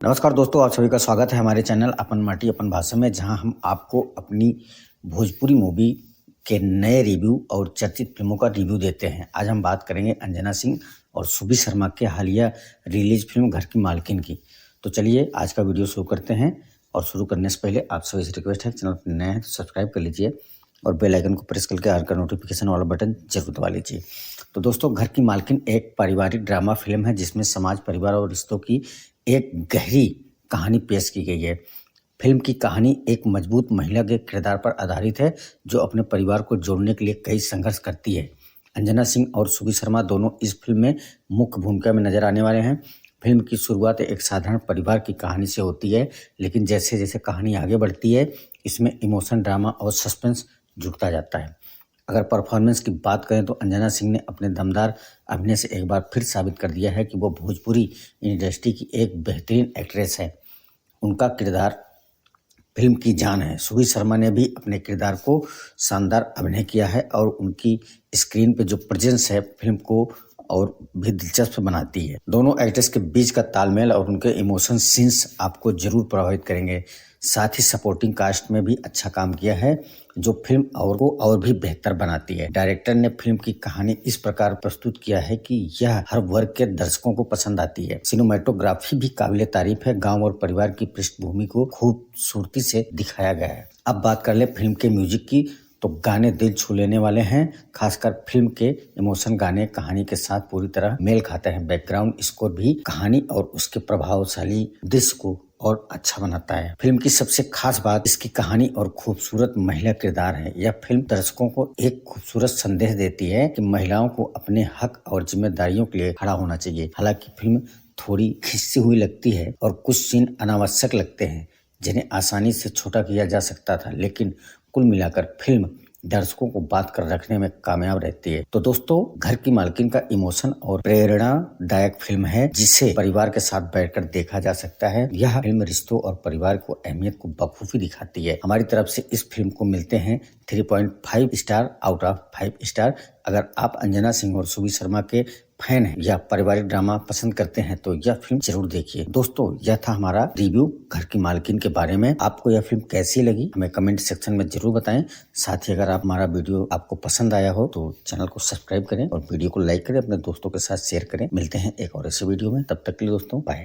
नमस्कार दोस्तों, आप सभी का स्वागत है हमारे चैनल अपन माटी अपन भाषा में, जहां हम आपको अपनी भोजपुरी मूवी के नए रिव्यू और चर्चित फिल्मों का रिव्यू देते हैं। आज हम बात करेंगे अंजना सिंह और सुबी शर्मा के हालिया रिलीज फिल्म घर की मालकिन की। तो चलिए आज का वीडियो शुरू करते हैं। और शुरू करने से पहले आप सभी से रिक्वेस्ट है, चैनल पर नए हैं तो सब्सक्राइब कर लीजिए और बेल आइकन को प्रेस करके हर का नोटिफिकेशन वाला बटन जरूर दबा लीजिए। तो दोस्तों, घर की मालकिन एक पारिवारिक ड्रामा फिल्म है जिसमें समाज, परिवार और रिश्तों की एक गहरी कहानी पेश की गई है। फिल्म की कहानी एक मजबूत महिला के किरदार पर आधारित है जो अपने परिवार को जोड़ने के लिए कई संघर्ष करती है। अंजना सिंह और सुबी शर्मा दोनों इस फिल्म में मुख्य भूमिका में नजर आने वाले हैं। फिल्म की शुरुआत एक साधारण परिवार की कहानी से होती है, लेकिन जैसे जैसे कहानी आगे बढ़ती है इसमें इमोशन, ड्रामा और सस्पेंस जुड़ता जाता है। अगर परफॉर्मेंस की बात करें तो अंजना सिंह ने अपने दमदार अभिनय से एक बार फिर साबित कर दिया है कि वो भोजपुरी इंडस्ट्री की एक बेहतरीन एक्ट्रेस है। उनका किरदार फिल्म की जान है। सुबी शर्मा ने भी अपने किरदार को शानदार अभिनय किया है और उनकी स्क्रीन पे जो प्रेजेंस है फिल्म को और भी दिलचस्प बनाती है। दोनों एक्टर्स के बीच का तालमेल और उनके इमोशन सीन्स आपको जरूर प्रभावित करेंगे। साथ ही सपोर्टिंग कास्ट में भी अच्छा काम किया है जो फिल्म और भी बेहतर बनाती है। डायरेक्टर ने फिल्म की कहानी इस प्रकार प्रस्तुत किया है कि यह हर वर्ग के दर्शकों को पसंद आती है। सिनेमेटोग्राफी भी काबिले तारीफ है। गांव और परिवार की पृष्ठभूमि को खूबसूरती से दिखाया गया है। अब बात कर ले फिल्म के म्यूजिक की, तो गाने दिल छू लेने वाले हैं। खासकर फिल्म के इमोशन गाने कहानी के साथ पूरी तरह मेल खाते हैं। बैकग्राउंड स्कोर भी कहानी और उसके प्रभावशाली दृश्य को और अच्छा बनाता है। फिल्म की सबसे खास बात इसकी कहानी और खूबसूरत महिला किरदार है। यह फिल्म दर्शकों को एक खूबसूरत संदेश देती है कि महिलाओं को अपने हक और जिम्मेदारियों के लिए खड़ा होना चाहिए। हालांकि फिल्म थोड़ी खिंची हुई लगती है और कुछ सीन अनावश्यक लगते हैं जिन्हें आसानी से छोटा किया जा सकता था, लेकिन कुल मिलाकर फिल्म दर्शकों को बात कर रखने में कामयाब रहती है। तो दोस्तों, घर की मालकिन का इमोशन और प्रेरणादायक फिल्म है जिसे परिवार के साथ बैठकर देखा जा सकता है। यह फिल्म रिश्तों और परिवार को अहमियत को बखूबी दिखाती है। हमारी तरफ से इस फिल्म को मिलते हैं 3.5 स्टार आउट ऑफ 5 स्टार। अगर आप अंजना सिंह और सुबी शर्मा के फैन हैं या पारिवारिक ड्रामा पसंद करते हैं तो यह फिल्म जरूर देखिए। दोस्तों, यह था हमारा रिव्यू घर की मालकिन के बारे में। आपको यह फिल्म कैसी लगी हमें कमेंट सेक्शन में जरूर बताएं। साथ ही अगर आप हमारा वीडियो आपको पसंद आया हो तो चैनल को सब्सक्राइब करें और वीडियो को लाइक करें, अपने दोस्तों के साथ शेयर करें। मिलते हैं एक और ऐसे वीडियो में, तब तक के लिए दोस्तों बाय।